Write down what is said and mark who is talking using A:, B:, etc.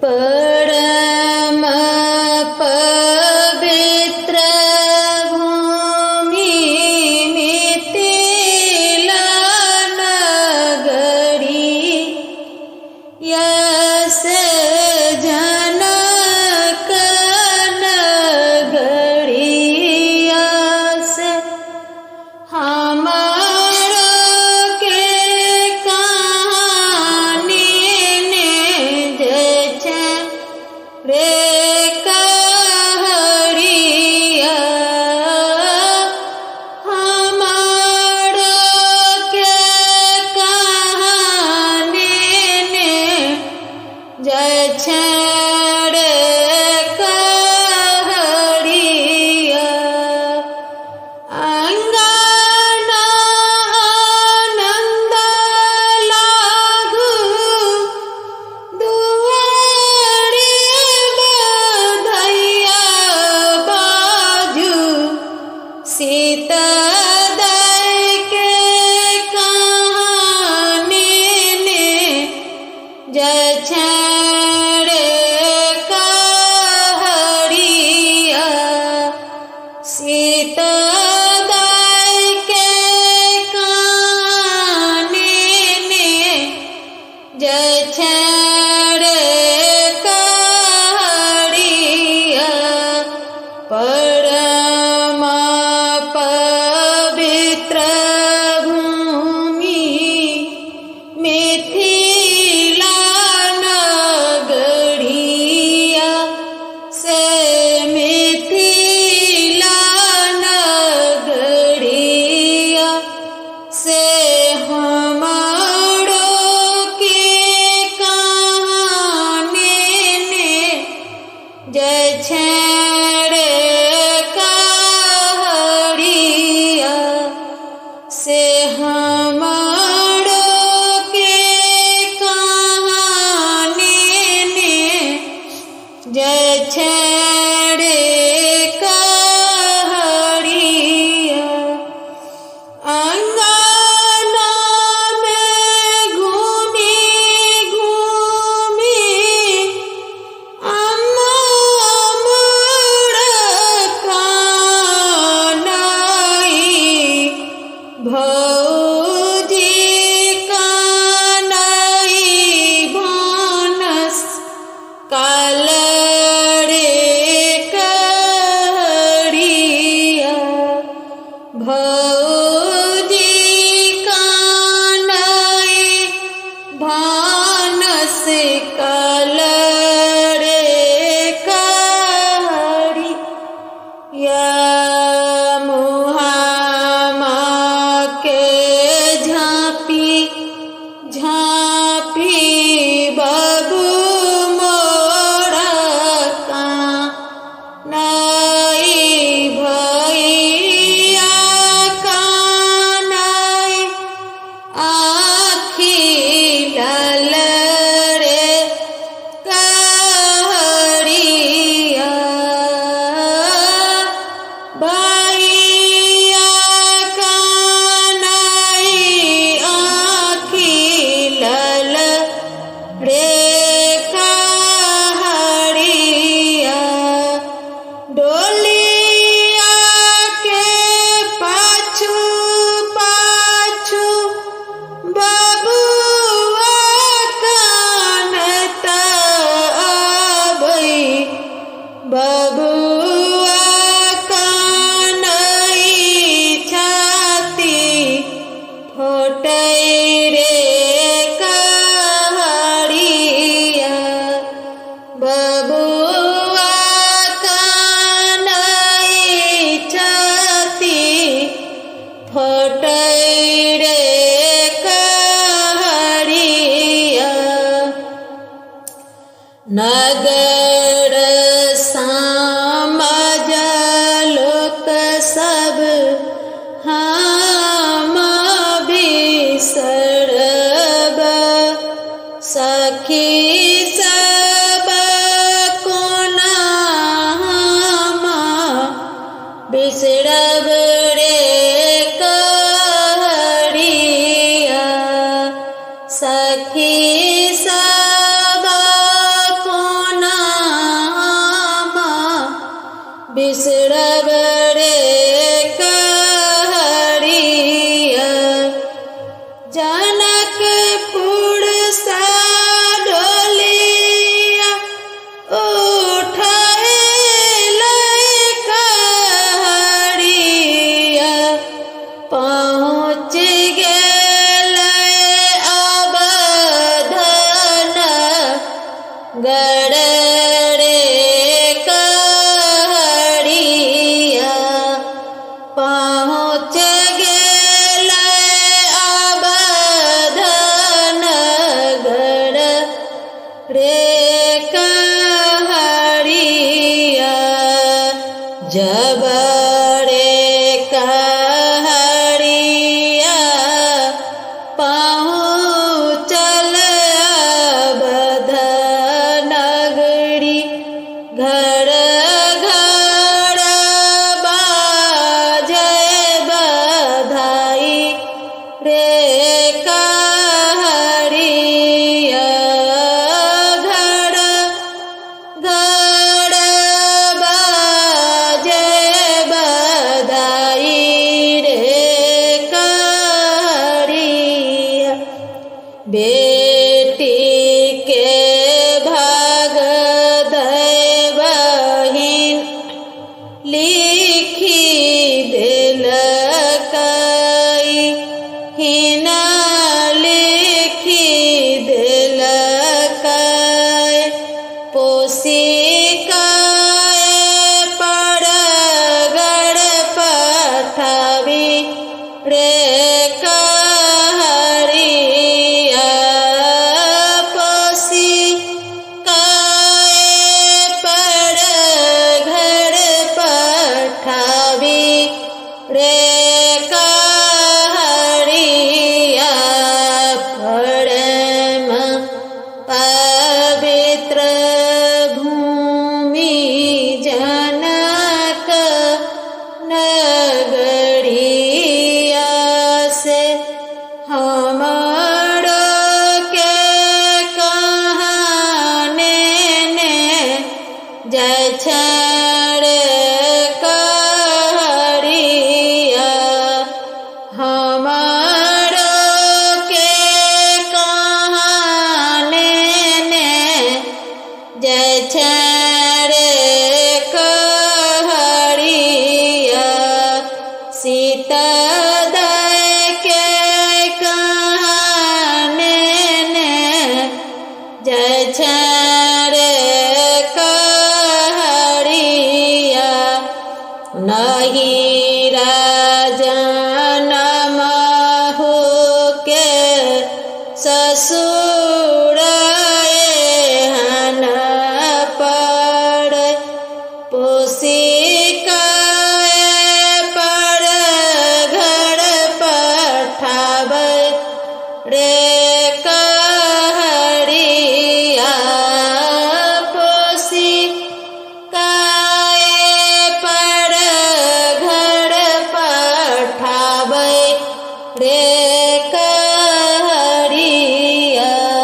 A: परम पवित्र भूमि मिथिला नगरी, यस जनक नगरी, यस हमारो के कहानी ने जैसे रे कहरिया, हमारो के कहानी ने जैसे रे कहरिया। अंगना आनंद लागू, दुआरे बधैया बाजू, सीता दाई के कहानी ने जैसे रे कहरिया, सीता दाई के कहानी ने जैसे रे कहरिया। परम पवित्र भूमि मिथिला नगरिया, से मिथिला नगरिया, से हमारो के कहानी ने जैसे रे कहरिया, से हमारो के कहानी ने जैसे रे कहरिया। अंगना में घूमी घूमी अम्मा मुड़कानाई, भौजी कानाई भानस कालरे कहरिया, भौजी कानाई भानस कालरे कहरिया। मुहामा के झांपी झांपी बाबू मोरा कानाई, भैया कानाई आखी लाल रे कहरिया। भैया कानाई आखी लाल रे कहरिया। डोलिया के पाछू पाछू बबुआ कानत अबई, बबुआ कानई छाती फोटई रे कहरिया, बबुआ कानई छाती फोटई रे कहरिया। नगर समाज लोक सब हम बिसरब, सखी सब कोना हम बिसरब रे कहरिया। सखी सब को बिसरब रे कहरिया जनकपुर सा डोलिया उठैलै कहरिया पहुँच गेलै अवधन गड़ रे कहरिया पहुँच गेलै अवधन गड़ रे कहरिया जब रे कहरिया पहुँचल अवध नगरी घर घर बाजै बधाई रे कहरिया घर घर बाजै बधाई रे कहरिया बेटी के भाग दै बहिन लिखी देलकै हिना लिखी देलकै पोसी परगड़ पठावी रे कहरिया पोसी परगड़ पठावी रे कहरिया परम पवित्र भूमि जनक नगरिया से हमरो के कहाने ने जय छड़ कहरिया हमरो के कहाने ने जय छड़ कहरिया सीता दय के कहाने ने जय छड़ कहरिया नहीं राजन महु के ससुर